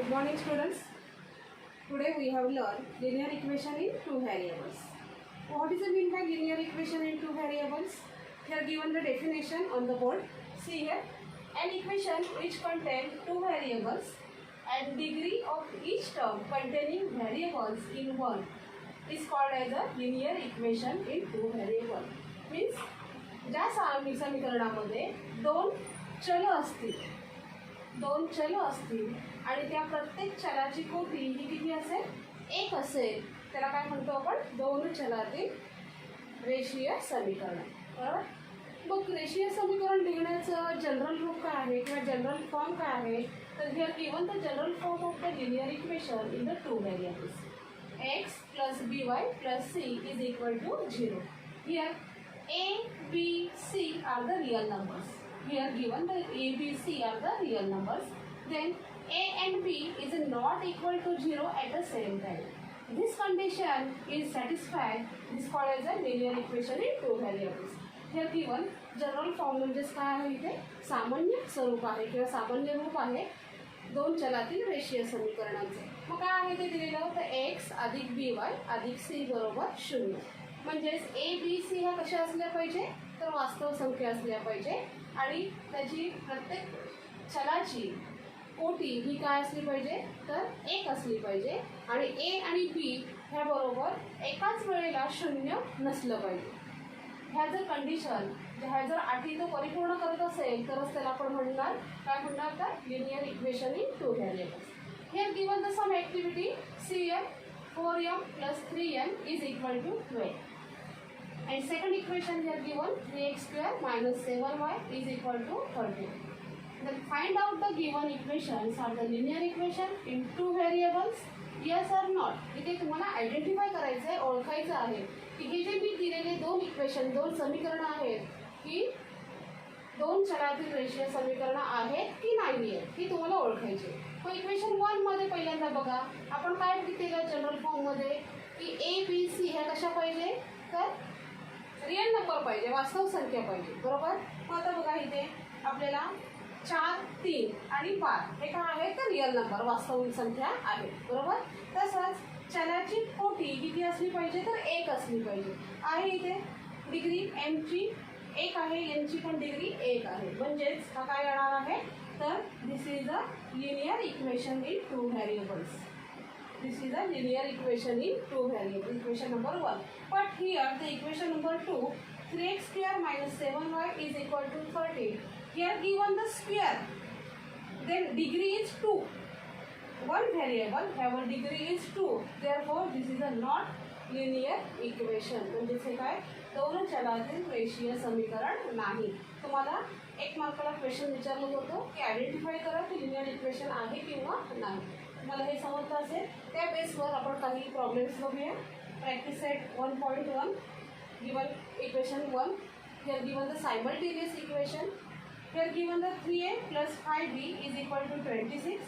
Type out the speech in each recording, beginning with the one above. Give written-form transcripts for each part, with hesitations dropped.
Good morning, students. Today we have learned linear equation in two variables. What is the mean by linear equation in two variables? Here given the definition on the board. See here, an equation which contains two variables and degree of each term containing variables in one is called as a linear equation in two variables. Means ज्या समीकरणामध्ये दोन चल असतील आणि त्या प्रत्येक चलाची कोटी ही किती असेल? एक असेल. त्याला काय म्हणतो आपण? दोन चलातील रेषीय समीकरण. बरोबर. मग रेषीय समीकरण लिहिण्याचं जनरल रूप काय आहे किंवा जनरल फॉर्म काय आहे? तर here given the general form of the linear equation in the two variables. x plus by plus c is equal to 0. Here a, b, c are the real numbers. Here given the a, b, c are the real numbers. Then a and b is not equal to 0 at the same time. This condition is satisfied. This is called as a linear equation in two variables. Here given general form म्हणजेच काय आहे? इथे सामान्य स्वरूप आहे किंवा सामान्य रूप आहे दोन चलातील रेषीय समीकरणांचे. मग काय आहे ते दिलेलं? तर x अधिक by अधिक c बरोबर 0. म्हणजेच a, b, c ह्या कशा असल्या पाहिजे? तर वास्तव संख्या असल्या पाहिजे आणि त्याची प्रत्येक चलाची कोटी ही काय असली पाहिजे? तर एक असली पाहिजे आणि a आणि b ह्या बरोबर एकाच वेळेला 0 नसलं पाहिजे. ह्या जर कंडिशन ह्या जर अटी तो परिपूर्ण करत असेल तरच त्याला आपण म्हणणार काय म्हणणार? तर linear equation in two variables. Here given the some activity cm 4m plus 3n is equal to 12. And second equation here given 3x square minus 7y is equal to 30. Then find out the given equations are the linear equation in two variables. Yes or not? इथे तुम्हाला identify करायचं आहे, ओळखायचं आहे की हे जे मी दिलेले दोन समीकरणं आहेत की दोन चलातील रेषीय समीकरणं आहेत की नाही आहेत ही तुम्हाला ओळखायची. मग इक्वेशन 1 मध्ये पहिल्यांदा बघा आपण काय केलं जनरल फॉर्ममध्ये की ए, बी, सी ह्या कशा पाहिजे? तर रिअल नंबर पाहिजे, वास्तव संख्या पाहिजे. बरोबर. मग आता बघा इथे आपल्याला 4, 3 आणि 5 हे काय आहे? तर रिअल नंबर, वास्तविक संख्या आहे. बरोबर. तसंच चलाची कोटी किती असली पाहिजे? तर एक असली पाहिजे. आहे इथे डिग्री एमची एक आहे, एनची पण डिग्री एक आहे. म्हणजेच हा काय येणार आहे? तर this is a linear equation in two variables. This is a linear equation in two variables. Equation number 1. But here the equation number 2, 3x square minus 7y is equal to 30. Here given the square, then degree is 2. One variable have a degree is 2. Therefore, this is a not linear equation. म्हणजे हे काय? दोन चलातील रेषीय समीकरण नाही. तुम्हाला एक मार्काला question विचारलं होतं की आयडेंटिफाय करा की लिनियर इक्वेशन आहे किंवा नाही. मला हे समजलं असेल त्या बेसवर आपण काही प्रॉब्लेम्स बघूया. Practice set 1.1 given equation 1. Here given the simultaneous equation. Here given the 3a plus 5b is equal to 26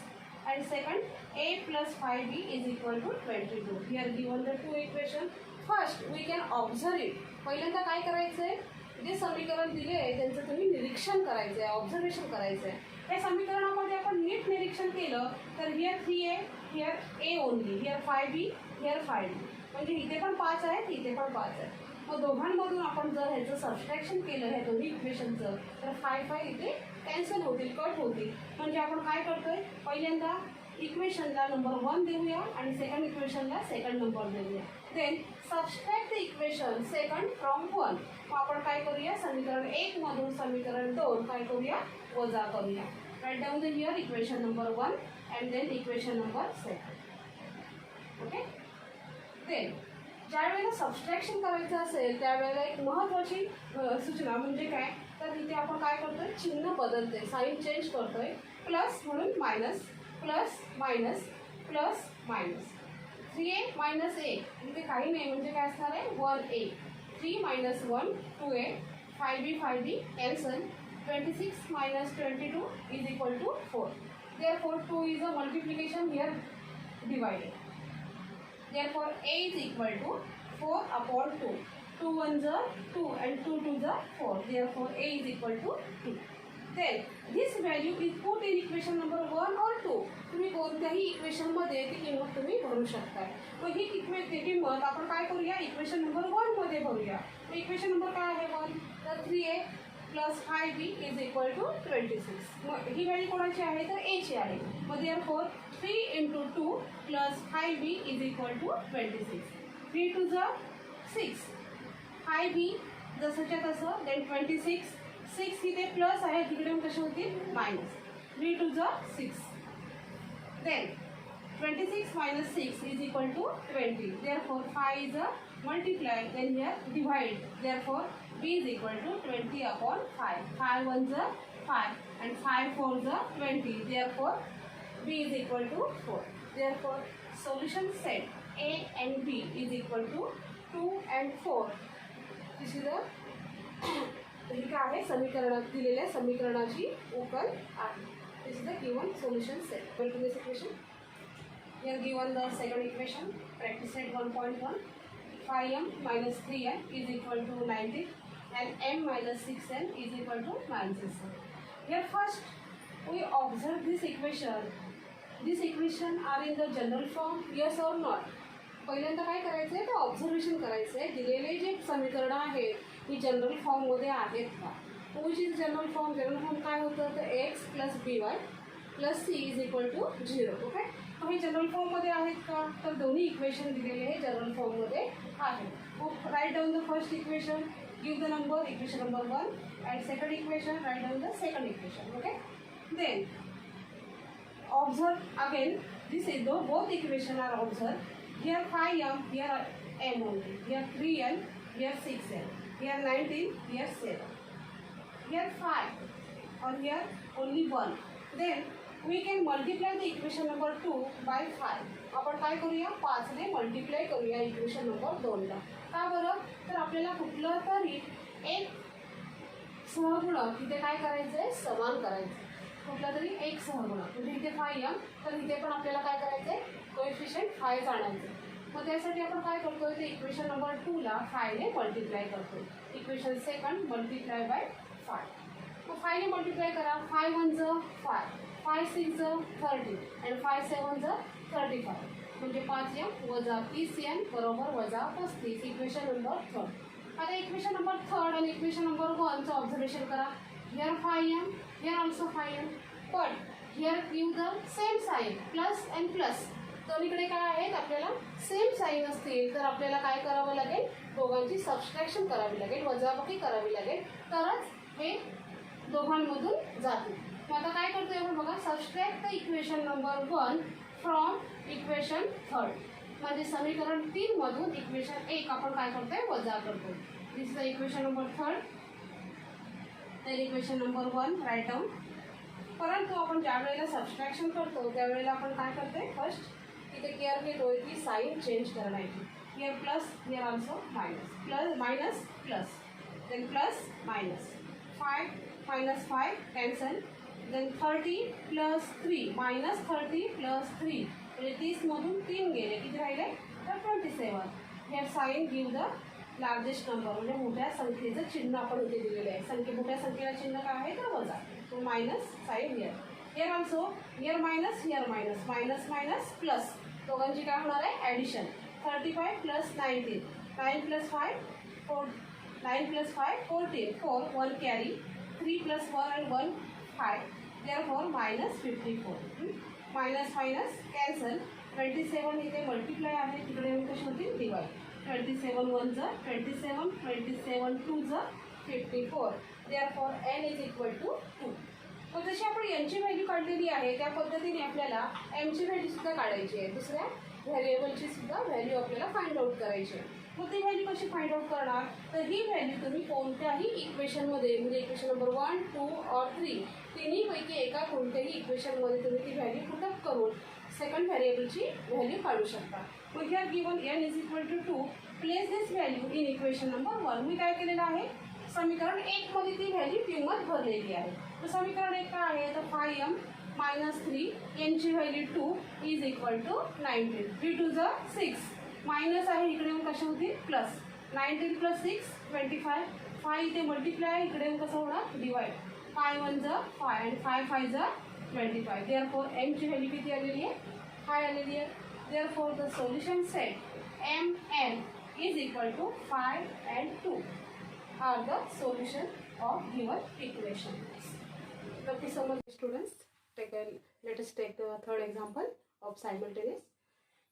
and second a plus 5b is equal to 22. Here given the two equation. First we can observe it. पहिल्यांदा काय करायचं आहे? जे समीकरण दिले आहे त्यांचं तुम्ही निरीक्षण करायचं आहे, ऑब्झर्वेशन करायचं आहे. या समीकरणामध्ये आपण नीट निरीक्षण केलं तर here 3a, here a only, here 5b, here 5b. म्हणजे इथे पण 5 आहेत, इथे पण 5 आहेत. मग दोघांमधून आपण जर ह्याचं सबस्ट्रॅक्शन केलं ह्या दोन्ही इक्वेशनचं तर 5 इथे कॅन्सल होतील, कट होतील. म्हणजे आपण काय करतोय? पहिल्यांदा इक्वेशनला नंबर 1 देऊया आणि सेकंड इक्वेशनला सेकंड नंबर देऊया. Then subtract the equation second from 1. मग आपण काय करूया? समीकरण 1 मधून समीकरण 2 काय करूया? वजा करूया. Write down the here equation number 1 and then equation number 2. Okay. Then ज्यावेळेला सबस्ट्रॅक्शन करायचं असेल त्यावेळेला एक महत्त्वाची सूचना म्हणजे काय? तर इथे आपण काय करतोय? चिन्ह बदलतोय, साईन चेंज करतोय. प्लस म्हणून minus, plus minus, plus minus. 3a minus a इथे काही नाही म्हणजे काय असणार आहे? 1a. 3 minus 1 2a. 5b 5b cancel. 26 minus 22 is equal to 4. Therefore 2 is a multiplication here divided. Therefore a is equal to 4 upon 2. 2 1s are 2 and 2 2s are 4. Therefore a is equal to 2. Then this value is put in equation number 1 और 2. तुम्ही कोणत्याही इक्वेशनमध्ये ती किंमत तुम्ही भरू शकताय. मग ही किंमत आपण काय करूया, इक्वेशन नंबर 1 मध्ये भरूया. मग इक्वेशन नंबर काय आहे 1, तर 3a plus 5b is equal to 26. मग ही व्हॅल्यू कोणाची आहे, तर एची आहे. मग therefore 3 into 2 plus 5b is equal to 26. 3 two 6, 5b जसंच्या तसं, देन 26. 6 इथे प्लस आहे, तिकडे कसे होतील minus. 3 two 6, then 26 minus 6 is equal to 20. Therefore 5 is a multiply, then here divide. Therefore b is equal to 20 upon 5. 5 1s are 5 and 5 4s are 20. Therefore b is equal to 4. Therefore solution set a and b is equal to 2 and 4. This is a ही काय आहे, समीकरणात दिलेल्या समीकरणाची उकल आहे. This is the given solution set. Well, to this equation. Here given the second equation, practice set 1.1. 5m minus 3n is equal to 19 and m minus 6n is equal to 96. Here first we observe this equation. These equation are in the general form, yes or not. पहिल्यांदा काय करायचं आहे, तर observation करायचं आहे. दिलेले जे समीकरणं आहेत ही जनरल फॉर्ममध्ये आहेत का. Which is general form. General form काय होतं, तर x plus b y plus c is equal to 0. Okay, मग हे जनरल फॉर्ममध्ये आहेत का, तर दोन्ही इक्वेशन दिलेले हे जनरल फॉर्ममध्ये आहेत. मग write down the first equation, give the number, equation number 1 and second equation, write down the second equation. Okay, then observe again, this is both equation are observed. Here 5m, here m only, here 3n, here 6n, here 19, here 7, here 5 or here only 1. Then we can multiply the equation number 2 by 5. आपण काय करूया, 5 ने multiply करूया equation number 2 ला. का बरं, तर आपल्याला कुठलं तरी एक सहगुणक इथे काय करायचं आहे, समान करायचं. कुठला तरी एक सहगुणक, म्हणजे इथे 5m, तर इथे पण आपल्याला काय करायचं आहे, कोएफिशियंट 5 आणायचं. मग त्यासाठी आपण काय करतोय, ते इक्वेशन नंबर 2 ला 5 ने मल्टिप्लाय करतो. Equation second multiply by 5. मग 5 ने मल्टिप्लाय करा. 5 1s 5, 5 6s 30 and 5 7s 35. म्हणजे 5m वजा 30n बरोबर वजा 35. Equation number 3. आता इक्वेशन नंबर 3 आणि इक्वेशन नंबर 1 चं ऑब्झर्वेशन करा. Here 5m, here also 5m, but here give the same sign plus and plus. दोन्हीकडे काय आहेत, आपल्याला सेम साईन असतील तर आपल्याला काय करावं लागेल, दोघांची सबस्ट्रॅक्शन करावी लागेल, वजाबाकी करावी लागेल, तरच हे दोघांमधून जातील. मग आता काय करतोय आपण बघा, subtract the equation number 1 from equation 3. म्हणजे समीकरण 3 मधून इक्वेशन 1 आपण काय करतोय, वजा करतो. दिस इज द इक्वेशन नंबर 3. तर इक्वेशन नंबर 1 राईट डाऊन. परंतु आपण ज्या वेळेला सबस्ट्रॅक्शन करतो त्यावेळेला आपण काय करतोय, फर्स्ट इथे केअर घेतोय की साईन चेंज करण्याची. Here plus, here also minus, plus minus plus, then plus minus. 5 minus 5 cancel, then 30 plus 3 minus 30 plus 3 म्हणजे 30 मधून 3 गेले, किती राहिले, तर 27. हे sign give the largest number, म्हणजे मोठ्या संख्येचं चिन्ह आपण इथे दिलेलं आहे. मोठ्या संख्येला चिन्ह काय आहे, तर वजा. तो minus sign here. Here also here minus, here minus, minus minus plus, दोघांची काय होणार आहे, ॲडिशन. 35 प्लस 19, 9 प्लस 5 4, 9 प्लस 5 14, 4 1 carry, 3 plus 1 and 1 5. Therefore minus 54. Minus minus cancel. 27 इथे मल्टिप्लाय आहे, तिकडे येऊन कशी होती, divide. 27 1s 27, 27 2s 54. Therefore n is equal to 2. मग जशी आपण यांची व्हॅल्यू काढलेली आहे त्या पद्धतीने आपल्याला एमची व्हॅल्यू सुद्धा काढायची आहे. दुसऱ्या व्हेरिएबलची सुद्धा व्हॅल्यू आपल्याला फाइंड आउट करायची आहे. मग ती व्हॅल्यू कशी फाइंड आउट करणार, तर ही व्हॅल्यू तुम्ही कोणत्याही इक्वेशनमध्ये, म्हणजे इक्वेशन नंबर 1 2 और 3 तिन्हीपैकी एका कोणत्याही इक्वेशनमध्ये तुम्ही ती व्हॅल्यू पुटअप करून सेकंड व्हेरिएबलची व्हॅल्यू काढू शकता. मग here given n is equal to 2. Place this value in equation number 1. मी काय केलेलं आहे, समीकरण 1 मध्ये ती व्हॅल्यू किंमत भरलेली आहे. तर समीकरण 1 काय आहे, तर 5m मायनस 3 यांची value 2 is equal to 19. 3 2 6, minus आहे, इकडे येऊन कशा होतील, प्लस. 19 प्लस 6 25, 5 इथे मल्टिप्लाय, इकडे येऊन कसं होणार, डिवाइड. 5 1 ज 5 and 5 5 ज 25. Therefore m ची व्हॅल्यू किती आलेली आहे? 5 आलेली आहे. Therefore the solution set mn is equal to 5 and 2 are the solution of given equation. Okay, so much students. Let us take the third example of simultaneous.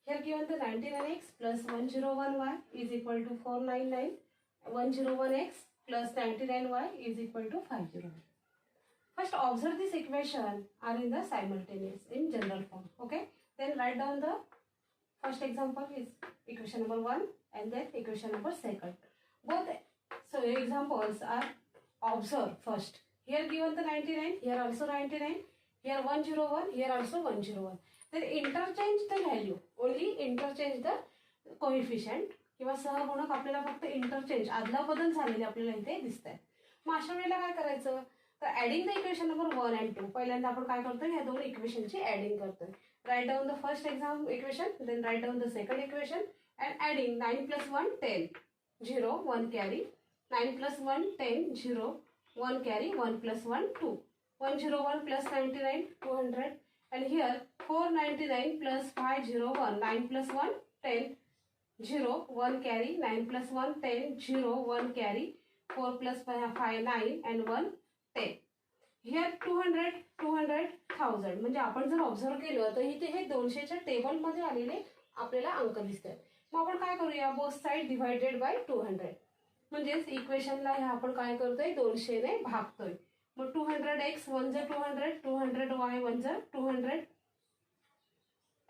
Here given the 99x plus 101y is equal to 499. 101x plus 99y is equal to 501. First observe this equation are in the simultaneous in general form. Okay. Then write down the first example is equation number 1 and then equation number 2. Both so examples are observed first. Here given the 99, here also 99, here 101, here also 101. Then interchange the value. Only interchange the coefficient किंवा सहगुणक आपल्याला फक्त interchange आदला बदल झालेले आपल्याला इथे दिसत आहेत. मग अशा वेळेला काय करायचं तर adding the equation number 1 and 2. पहिल्यांदा आपण काय करतोय ह्या दोन इक्वेशनची ऍडिंग करतोय. Write down the first exam equation, then write down the second equation and adding 9 + 1 10 0 1 carry 9 + 1 10 0 1 carry 1 + 1 2 101 + 99 200 and here 499 + 501 9 + 1 10 0 1 carry 9 + 1 10 0 1 carry 4 + 5 9 and 1 10. Here 200 200 1000 म्हणजे आपण जर ऑब्झर्व केलं तर इथे हे 200च्या टेबल मध्ये आलेले आपल्याला अंक दिसतात. मग आपण काय करूया बोथ साइड डिवाइडेड बाय 200 म्हणजेच इक्वेशनला हे आपण काय करतोय 200 ने भागतोय. मग 200x 1 ज 200 200y 1 ज 200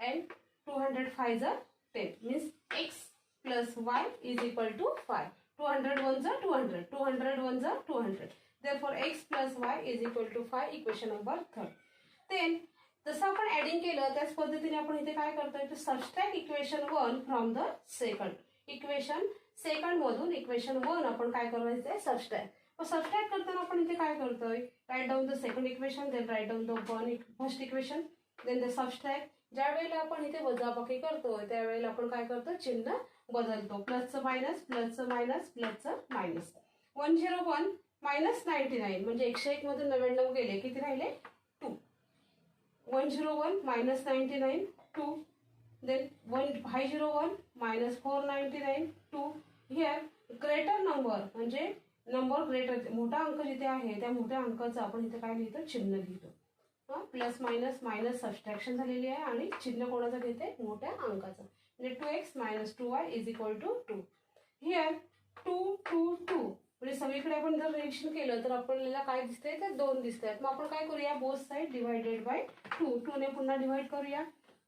and 205 ज 10 means x plus y is equal to 5. 200 1 ज 200 200 1 ज 200. Therefore x plus y is equal to 5. Equation number 3. Then जसं आपण ऍडिंग केलं त्याच पद्धतीने आपण इथे काय करतोय तर subtract equation 1 from the second. Equation second मधून इक्वेशन 1 आपण काय करायचंय सबस्ट्रॅक्ट. मग सबस्ट्रॅक्ट करताना आपण इथे काय करतोय write down the second equation, then write down the first equation, then the subtract. ज्या वेळेला आपण इथे वजाबाकी करतोय त्यावेळेला आपण काय करतो चिन्ह बदलतो. प्लसचं मायनस प्लसचं मायनस प्लसचं मायनस. 101 मायनस 99 म्हणजे 101 मधून 99 गेले किती राहिले 2. 101 मायनस 99 2. देन 501 मायनस 499 2. हिअर ग्रेटर नंबर म्हणजे नंबर ग्रेटर मोठा अंक जिथे आहे त्या मोठ्या अंकाचं आपण इथे काय लिहितो चिन्ह लिहितो. प्लस मायनस मायनस सबस्ट्रॅक्शन झालेली आहे आणि चिन्ह कोणाचं घेते मोठ्या अंकाचं म्हणजे 2x - 2y is equal to 2. Here 2 2 2 म्हणजे सगळीकडे आपण जर निरीक्षण केलं तर आपल्याला काय दिसतंय तर 2 दिसत आहेत. मग आपण काय करूया बोथ साइड डिवाइडेड बाय 2. 2 ने पुन्हा डिवाइड करूया.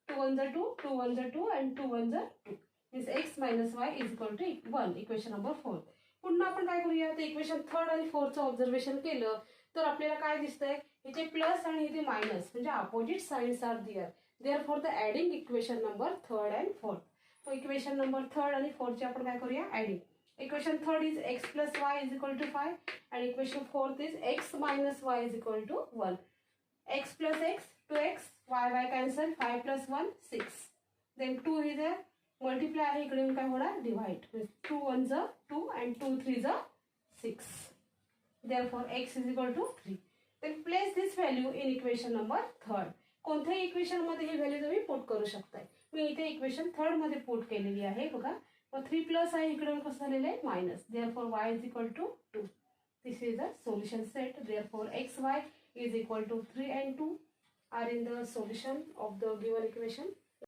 2 1 ज 2 2 1 ज 2 and 2 1 ज 2 means x - y is equal to 1. Equation number 4. पुन्हा आपण काय करूया तर इक्वेशन 3rd आणि 4thचं ऑब्झर्वेशन केलं तर आपल्याला काय दिसतंय इथे प्लस आणि इथे मायनस म्हणजे opposite signs are there. Therefore the adding equation number 3rd and 4th. तो इक्वेशन नंबर 3rd आणि 4thची आपण काय करूया adding. Equation 3rd is x + y is equal to 5 and equation 4th is x - y is equal to 1. x + x 2x y cancel 5 + 1 6. Then 2 इथे multiply आहे इकडे काय होणार डिवाइड 2 1 ज 2 and 2 3 ज 6. Therefore x is equal to 3. Then place this value in equation number 3rd. कोणत्याही equation मध्ये ही value तुम्ही पुट करू शकताय. मी इथे इक्वेशन 3rd मध्ये पुट केलेली आहे बघा. मग 3 प्लस आहे इकडे कसं झालेलं आहे minus. Therefore y is equal to 2. This is the solution set. Therefore x y is equal to 3 and 2 are in the solution of the given equation.